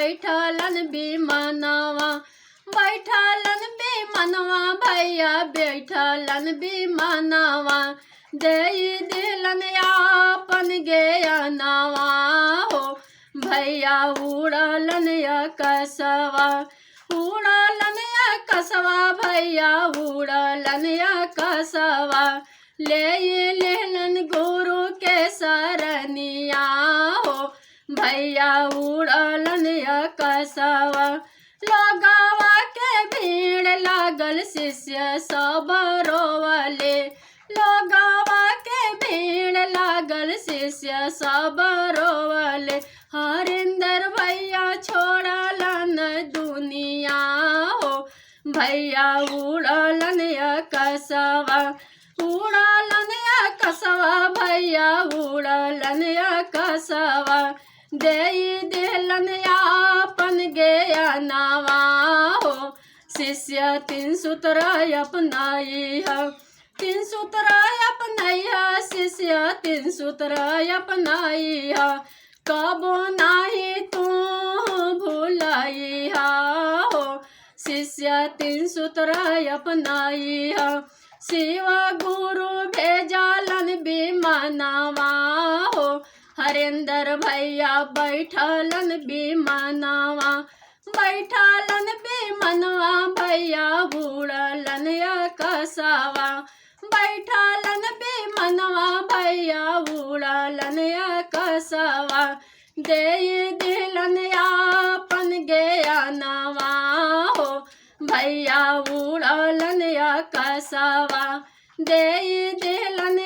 बैठलन विमानवा, बैठलन विमानवा भैया बैठलन विमानवा, दे दिलन आपन ज्ञानवा हो भैया उड़लन कसवा, उड़लन कसवा भैया उड़लन कसवा, ले लेलन गुरु के सरनिया हो भैया उड़लन कसवा। लोगवा के भीड़ लागल शिष्य सब रोवले, लोगवा के भीड़ लागल शिष्य सब रोवले, हरिंदर भैया छोड़लन दुनिया हो भैया उड़लन कसवा, उड़लन कसवा भैया उड़लन कसवा, दे दिलन आपन ज्ञानवा हो शिष्य तीन सूत्र अपनाई है, तीन सूत्र अपनाई है शिष्य तीन सूत्र अपनाई है, कबो नाही तू भूलाई हो शिष्य तीन सूत्र अपनाई है, शिव गुरु भेजलन विमानवा हो हरिंदर भैया बैठलन विमानवा, बैठलन विमानवा भैया उड़लन कसवा, बैठलन विमानवा भैया उड़लन कसवा, दे दिलन आपन ज्ञानवा हो भैया उड़लन कसवा, दे दिलन